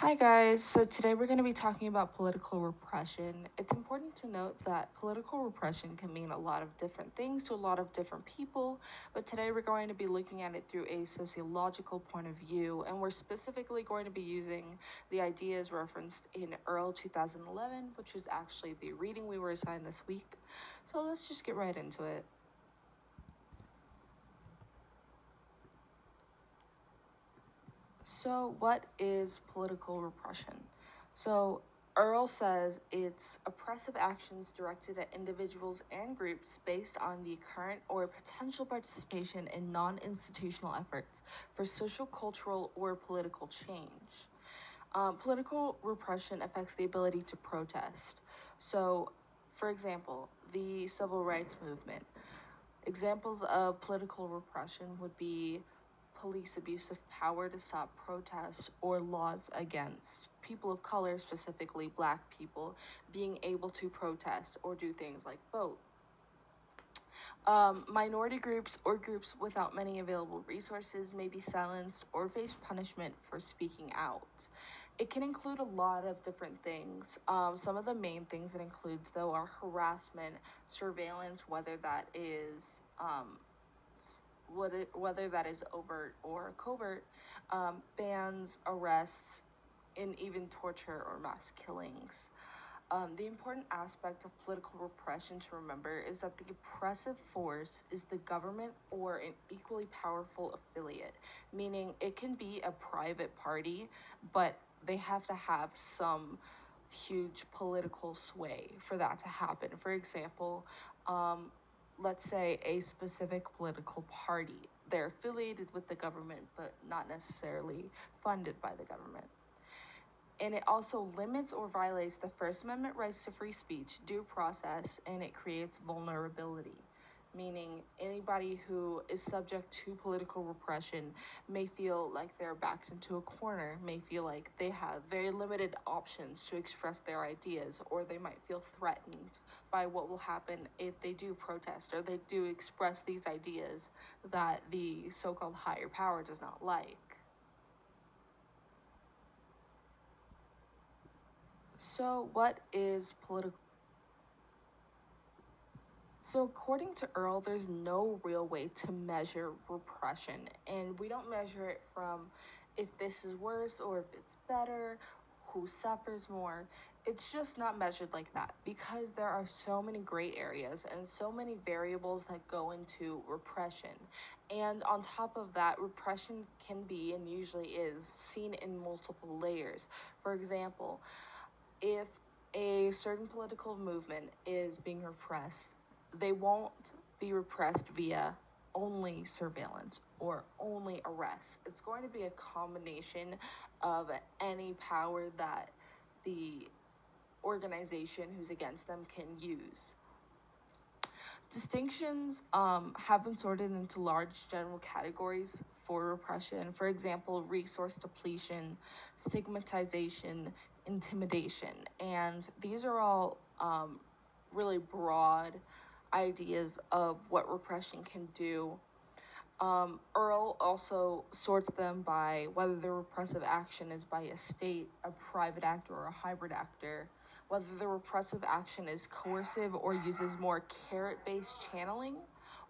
Hi guys, so today we're going to be talking about political repression. It's important to note that political repression can mean a lot of different things to a lot of different people, but today we're going to be looking at it through a sociological point of view, and we're specifically going to be using the ideas referenced in Earl 2011, which is actually the reading we were assigned this week. So let's just get right into it. So, what is political repression? So, Earl says it's oppressive actions directed at individuals and groups based on the current or potential participation in non institutional efforts for social, cultural, or political change. Political repression affects the ability to protest. So, for example, the civil rights movement. Examples of political repression would be police abuse of power to stop protests or laws against people of color, specifically black people, being able to protest or do things like vote. Minority groups or groups without many available resources may be silenced or face punishment for speaking out. It can include a lot of different things. Some of the main things it includes, though, are harassment, surveillance, whether that is whether that is overt or covert, bans, arrests, and even torture or mass killings. The important aspect of political repression to remember is that the oppressive force is the government or an equally powerful affiliate, meaning it can be a private party, but they have to have some huge political sway for that to happen. For example, let's say a specific political party. They're affiliated with the government, but not necessarily funded by the government. And it also limits or violates the First Amendment rights to free speech, due process, and it creates vulnerability, meaning anybody who is subject to political repression may feel like they're backed into a corner, may feel like they have very limited options to express their ideas, or they might feel threatened by what will happen if they do protest or they do express these ideas that the so-called higher power does not like. So, what is political? So, according to Earl, there's no real way to measure repression, and we don't measure it from if this is worse or if it's better, who suffers more. It's just not measured like that because there are so many gray areas and so many variables that go into repression. And on top of that, repression can be and usually is seen in multiple layers. For example, if a certain political movement is being repressed, they won't be repressed via only surveillance or only arrest. It's going to be a combination of any power that the organization who's against them can use. Distinctions have been sorted into large general categories for repression. For example, resource depletion, stigmatization, intimidation. And these are all really broad ideas of what repression can do. Earl also sorts them by whether the repressive action is by a state, a private actor, or a hybrid actor, whether the repressive action is coercive or uses more carrot-based channeling,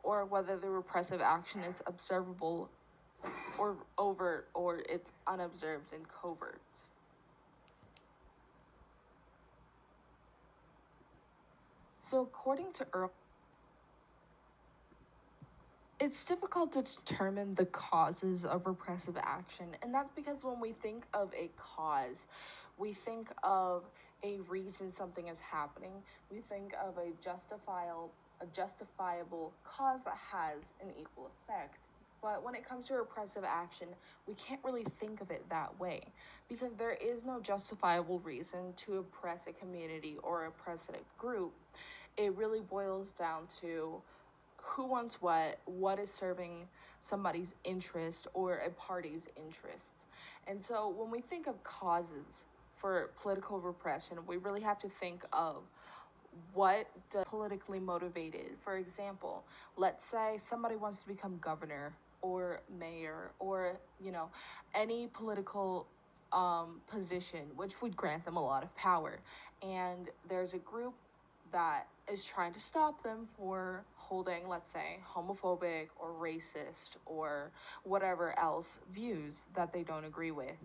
or whether the repressive action is observable or overt or it's unobserved and covert. So according to Earl, it's difficult to determine the causes of repressive action, and that's because when we think of a cause, we think of a reason something is happening. We think of a justifiable cause that has an equal effect. But when it comes to repressive action, we can't really think of it that way because there is no justifiable reason to oppress a community or oppress a group. It really boils down to who wants what is serving somebody's interest or a party's interests. And so when we think of causes for political repression, we really have to think of what the politically motivated. For example, let's say somebody wants to become governor or mayor or, any political position, which would grant them a lot of power. And there's a group that is trying to stop them for holding, let's say, homophobic or racist or whatever else views that they don't agree with.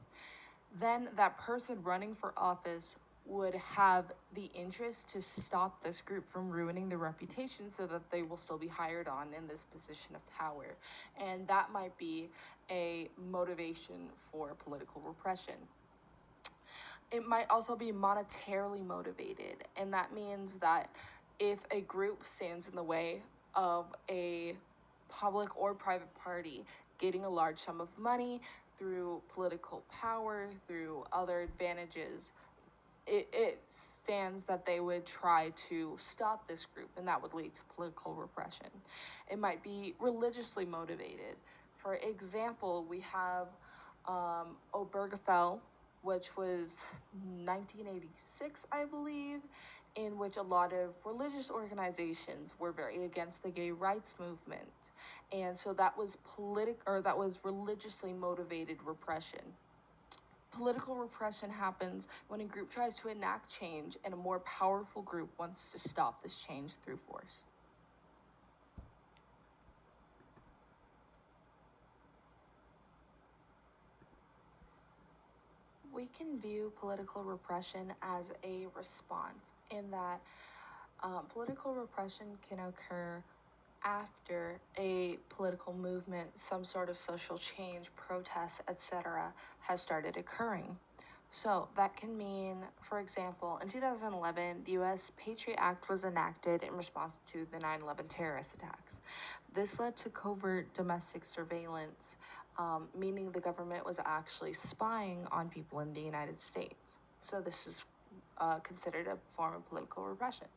Then that person running for office would have the interest to stop this group from ruining their reputation so that they will still be hired on in this position of power. And that might be a motivation for political repression. It might also be monetarily motivated, and that means that if a group stands in the way of a public or private party getting a large sum of money through political power, through other advantages, it stands that they would try to stop this group, and that would lead to political repression. It might be religiously motivated. For example, we have Obergefell, which was 1986, I believe, in which a lot of religious organizations were very against the gay rights movement. And so that was religiously motivated repression. Political repression happens when a group tries to enact change and a more powerful group wants to stop this change through force. We can view political repression as a response in that political repression can occur after a political movement, some sort of social change, protests, etc., has started occurring. So that can mean, for example, in 2011, the U.S. Patriot Act was enacted in response to the 9/11 terrorist attacks. This led to covert domestic surveillance, meaning the government was actually spying on people in the United States. So this is considered a form of political repression.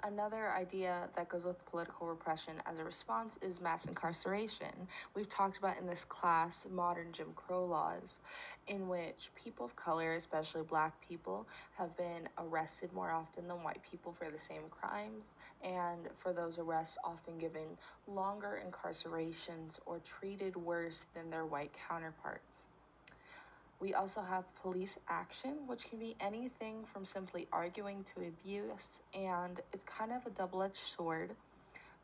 Another idea that goes with political repression as a response is mass incarceration. We've talked about in this class modern Jim Crow laws, in which people of color, especially Black people, have been arrested more often than white people for the same crimes, and for those arrests often given longer incarcerations or treated worse than their white counterparts. We also have police action, which can be anything from simply arguing to abuse, and it's kind of a double-edged sword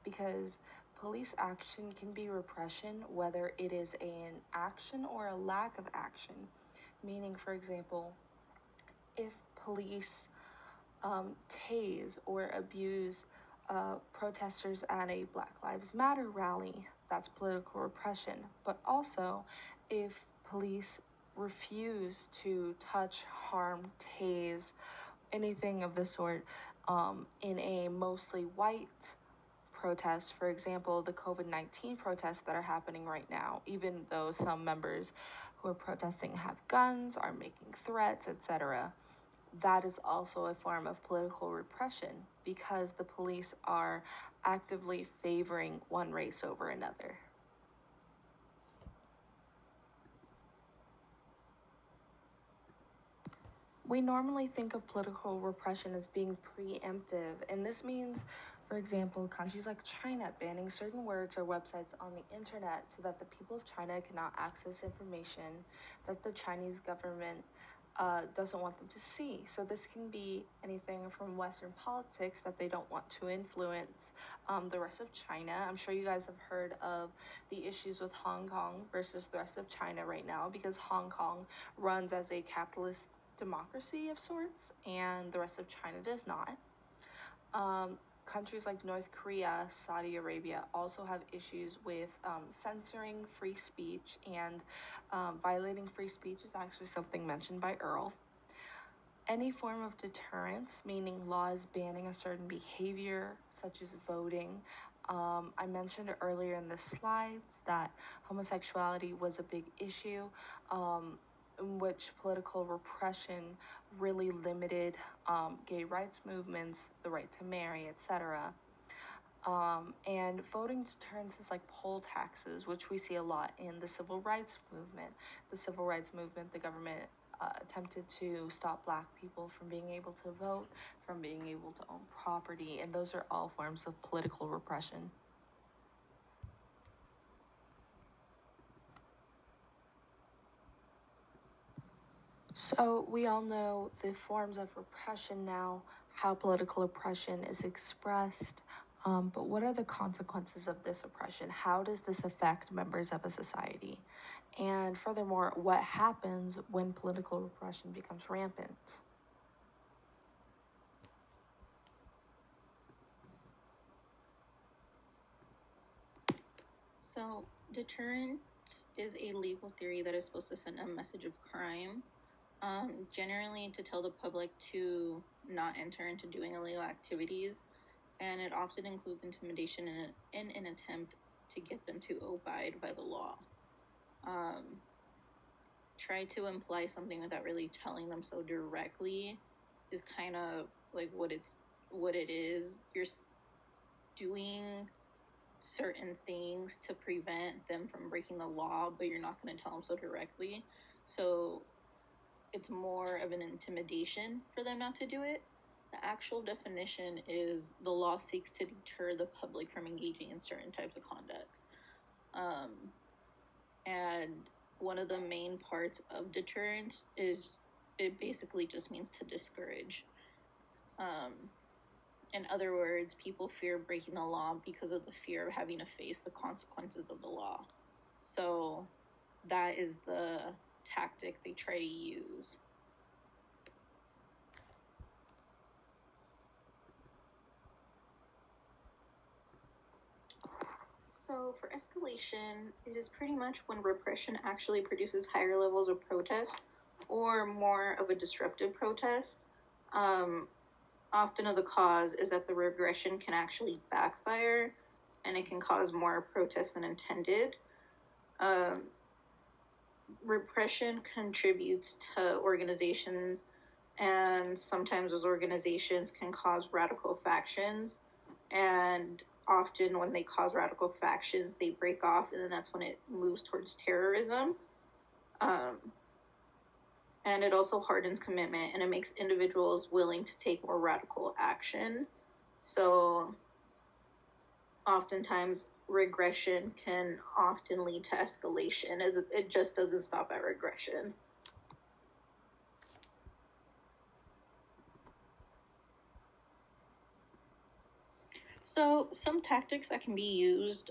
because police action can be repression, whether it is an action or a lack of action. Meaning, for example, if police tase or abuse protesters at a Black Lives Matter rally, that's political repression. But also, if police refuse to touch, harm, tase, anything of the sort in a mostly white protest, for example, the COVID-19 protests that are happening right now, even though some members who are protesting have guns, are making threats, etc., that is also a form of political repression because the police are actively favoring one race over another. We normally think of political repression as being preemptive, and this means, for example, countries like China banning certain words or websites on the internet so that the people of China cannot access information that the Chinese government doesn't want them to see. So this can be anything from Western politics that they don't want to influence the rest of China. I'm sure you guys have heard of the issues with Hong Kong versus the rest of China right now because Hong Kong runs as a capitalist democracy of sorts and the rest of China does not. Countries like North Korea, Saudi Arabia also have issues with censoring free speech, and violating free speech is actually something mentioned by Earl. Any form of deterrence, meaning laws banning a certain behavior, such as voting. I mentioned earlier in the slides that homosexuality was a big issue, in which political repression really limited gay rights movements, the right to marry, etc. And voting deterrences like poll taxes, which we see a lot in the civil rights movement. The civil rights movement, the government attempted to stop Black people from being able to vote, from being able to own property, and those are all forms of political repression. So we all know the forms of repression now, how political oppression is expressed, but what are the consequences of this oppression? How does this affect members of a society? And furthermore, what happens when political repression becomes rampant? So, deterrence is a legal theory that is supposed to send a message of crime, generally to tell the public to not enter into doing illegal activities, and it often includes intimidation in an attempt to get them to abide by the law. Try to imply something without really telling them so directly is kind of like what it is. You're doing certain things to prevent them from breaking the law, but you're not going to tell them so directly. So it's more of an intimidation for them not to do it. The actual definition is the law seeks to deter the public from engaging in certain types of conduct. And one of the main parts of deterrence is it basically just means to discourage. In other words, people fear breaking the law because of the fear of having to face the consequences of the law. So that is the tactic they try to use. So for escalation, it is pretty much when repression actually produces higher levels of protest or more of a disruptive protest. Often of the cause is that the regression can actually backfire and it can cause more protests than intended. Repression contributes to organizations, and sometimes those organizations can cause radical factions, and often when they cause radical factions, they break off, and then that's when it moves towards terrorism. And it also hardens commitment, and it makes individuals willing to take more radical action. So oftentimes regression can often lead to escalation, as it just doesn't stop at regression. So some tactics that can be used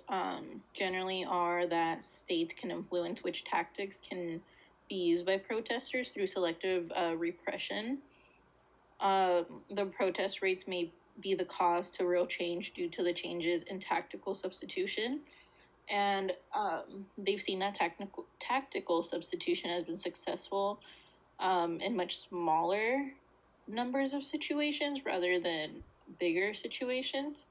generally are that states can influence which tactics can be used by protesters through selective repression. The protest rates may be the cause to real change due to the changes in tactical substitution. And they've seen that tactical substitution has been successful in much smaller numbers of situations rather than bigger situations.